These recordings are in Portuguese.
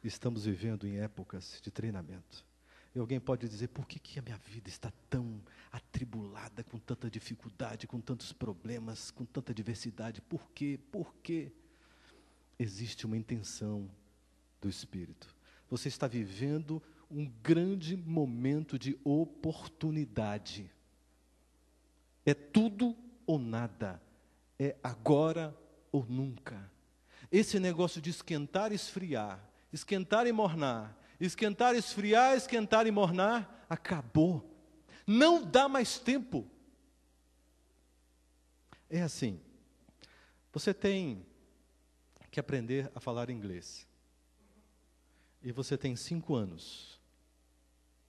estamos vivendo em épocas de treinamento. E alguém pode dizer, por que a minha vida está tão atribulada, com tanta dificuldade, com tantos problemas, com tanta diversidade? Por quê? Por quê? Existe uma intenção do Espírito. Você está vivendo um grande momento de oportunidade. É tudo ou nada. É agora ou nunca. Esse negócio de esquentar e esfriar, esquentar e mornar, esquentar, esfriar, esquentar e mornar, acabou. Não dá mais tempo. É assim, você tem que aprender a falar inglês. E você tem 5 anos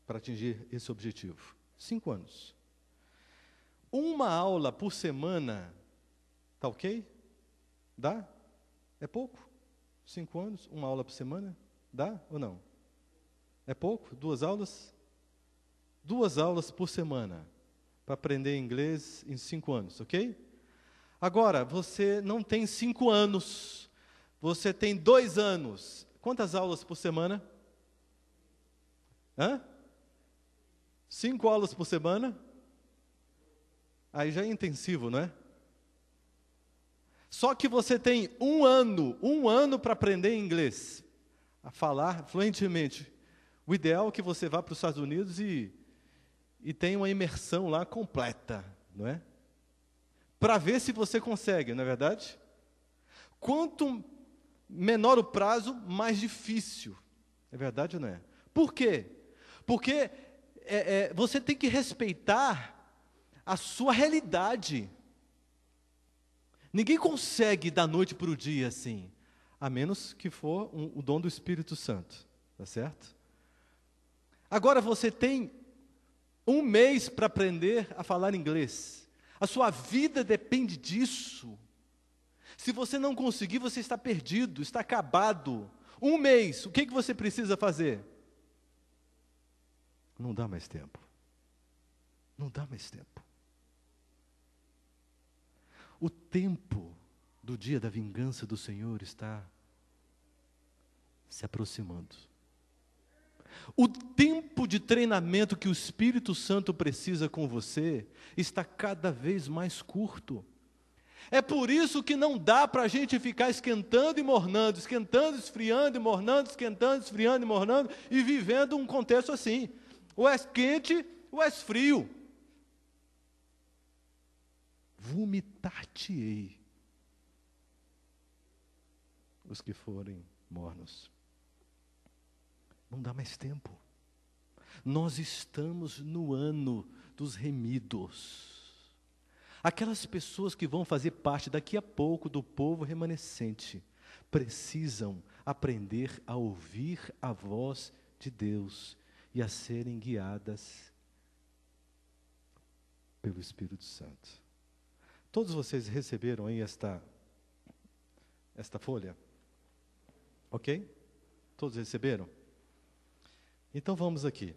para atingir esse objetivo. 5 anos. Uma aula por semana, tá ok? Dá? É pouco? 5 anos, uma aula por semana? Dá ou não? É pouco? 2 aulas? 2 aulas por semana para aprender inglês em 5 anos, ok? Agora, você não tem 5 anos, você tem 2 anos. Quantas aulas por semana? 5 aulas por semana? Aí já é intensivo, não é? Só que você tem um ano para aprender inglês, a falar fluentemente. O ideal é que você vá para os Estados Unidos e tenha uma imersão lá completa, não é? Para ver se você consegue, não é verdade? Quanto menor o prazo, mais difícil. É verdade ou não é? Por quê? Porque você tem que respeitar a sua realidade. Ninguém consegue da noite para o dia assim, a menos que for o dom do Espírito Santo, tá certo? Agora você tem 1 mês para aprender a falar inglês. A sua vida depende disso. Se você não conseguir, você está perdido, está acabado. 1 mês, o que você precisa fazer? Não dá mais tempo. Não dá mais tempo. O tempo do dia da vingança do Senhor está se aproximando. O tempo de treinamento que o Espírito Santo precisa com você está cada vez mais curto. É por isso que não dá para a gente ficar esquentando e mornando, esquentando, esfriando e mornando, esquentando, esfriando e mornando, e vivendo um contexto assim. Ou és quente, ou és frio. Vomitar-te-ei os que forem mornos. Não dá mais tempo. Nós estamos no ano dos remidos. Aquelas pessoas que vão fazer parte daqui a pouco do povo remanescente precisam aprender a ouvir a voz de Deus e a serem guiadas pelo Espírito Santo. Todos vocês receberam aí esta folha? Ok? Todos receberam? Então vamos aqui.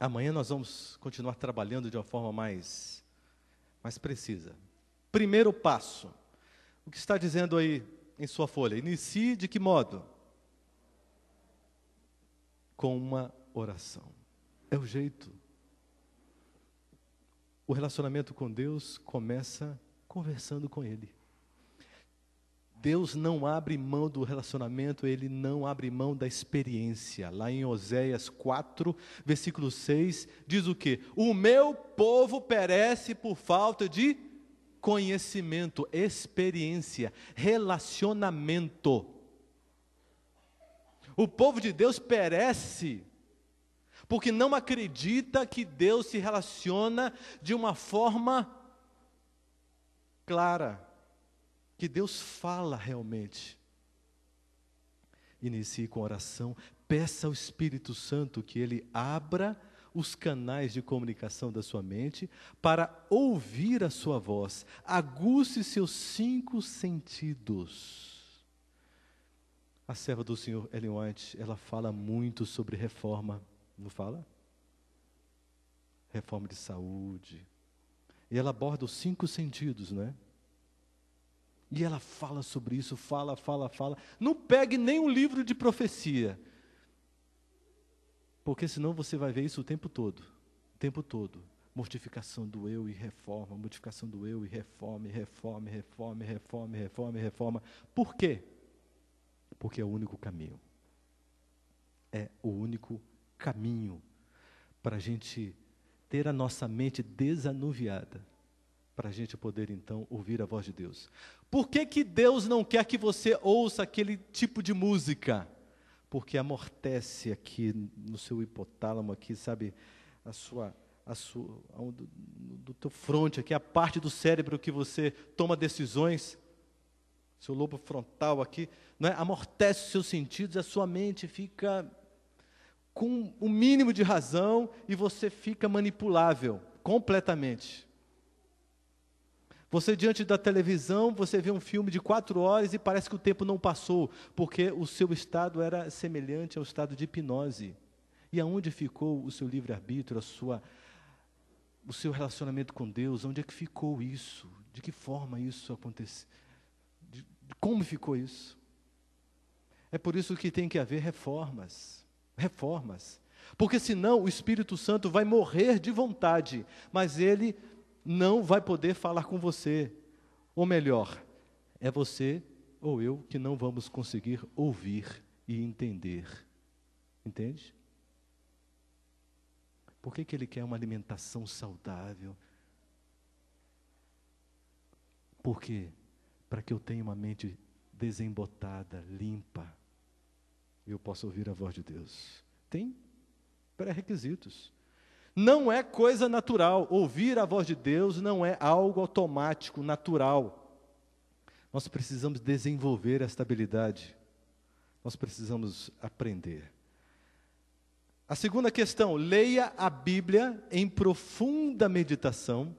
Amanhã nós vamos continuar trabalhando de uma forma mais precisa. Primeiro passo. O que está dizendo aí em sua folha? Inicie de que modo? Com uma oração. É o jeito. O relacionamento com Deus começa conversando com Ele. Deus não abre mão do relacionamento, Ele não abre mão da experiência. Lá em Oséias 4, versículo 6, diz o quê? O meu povo perece por falta de conhecimento, experiência, relacionamento. O povo de Deus perece porque não acredita que Deus se relaciona de uma forma clara, que Deus fala realmente. Inicie com oração, peça ao Espírito Santo que Ele abra os canais de comunicação da sua mente para ouvir a sua voz, aguce seus 5 sentidos. A serva do Senhor, Ellen White, ela fala muito sobre reforma, não fala? Reforma de saúde. E ela aborda os 5 sentidos, não é? E ela fala sobre isso, fala. Não pegue nem um livro de profecia, porque senão você vai ver isso o tempo todo. O tempo todo. Mortificação do eu e reforma, mortificação do eu e reforma. Por quê? Porque é o único caminho. É o único caminho para a gente ter a nossa mente desanuviada, para a gente poder, então, ouvir a voz de Deus. Por que que Deus não quer que você ouça aquele tipo de música? Porque amortece aqui no seu hipotálamo, aqui, sabe, do teu fronte, aqui, a parte do cérebro que você toma decisões, seu lobo frontal aqui, não é? Amortece os seus sentidos, a sua mente fica com o mínimo de razão e você fica manipulável completamente. Você diante da televisão, você vê um filme de 4 horas e parece que o tempo não passou, porque o seu estado era semelhante ao estado de hipnose. E aonde ficou o seu livre-arbítrio, o seu relacionamento com Deus? Onde é que ficou isso? De que forma isso aconteceu? Como ficou isso? É por isso que tem que haver reformas. Porque senão o Espírito Santo vai morrer de vontade, mas ele não vai poder falar com você. Ou melhor, é você ou eu que não vamos conseguir ouvir e entender. Entende? Por que ele quer uma alimentação saudável? Por quê? Para que eu tenha uma mente desembotada, limpa, e eu possa ouvir a voz de Deus. Tem pré-requisitos. Não é coisa natural. Ouvir a voz de Deus não é algo automático, natural. Nós precisamos desenvolver esta habilidade. Nós precisamos aprender. A segunda questão: leia a Bíblia em profunda meditação,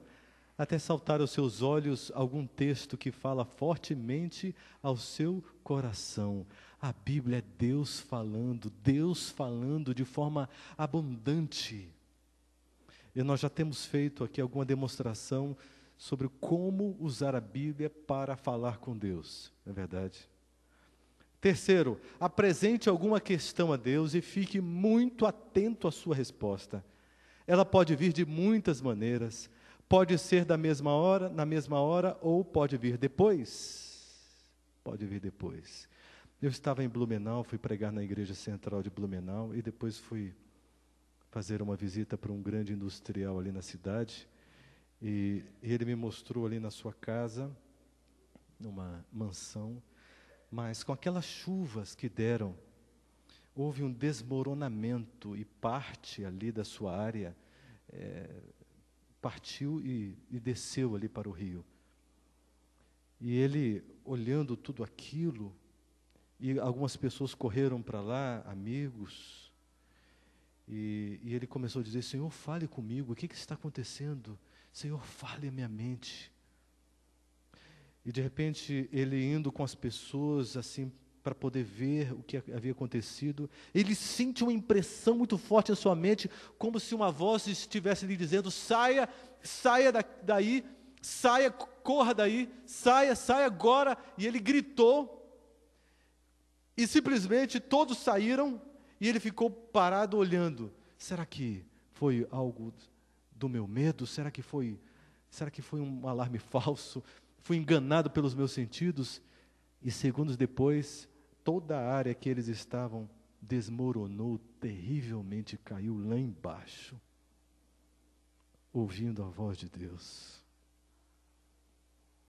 até saltar aos seus olhos algum texto que fala fortemente ao seu coração. A Bíblia é Deus falando de forma abundante. E nós já temos feito aqui alguma demonstração sobre como usar a Bíblia para falar com Deus, não é verdade? Terceiro, apresente alguma questão a Deus e fique muito atento à sua resposta. Ela pode vir de muitas maneiras, pode ser na mesma hora, ou pode vir depois. Eu estava em Blumenau, fui pregar na igreja central de Blumenau, e depois fui fazer uma visita para um grande industrial ali na cidade, e ele me mostrou ali na sua casa, numa mansão, mas com aquelas chuvas que deram, houve um desmoronamento, e parte ali da sua área partiu e desceu ali para o rio. E ele, olhando tudo aquilo, e algumas pessoas correram para lá, amigos, e ele começou a dizer: Senhor, fale comigo, o que está acontecendo? Senhor, fale a minha mente. E de repente, ele indo com as pessoas, assim, para poder ver o que havia acontecido, ele sente uma impressão muito forte na sua mente, como se uma voz estivesse lhe dizendo: saia daí, saia, corra daí, saia agora. E ele gritou, e simplesmente todos saíram, e ele ficou parado olhando. Será que foi algo do meu medo? Será que foi um alarme falso? Fui enganado pelos meus sentidos? E segundos depois, toda a área que eles estavam desmoronou terrivelmente, caiu lá embaixo, ouvindo a voz de Deus.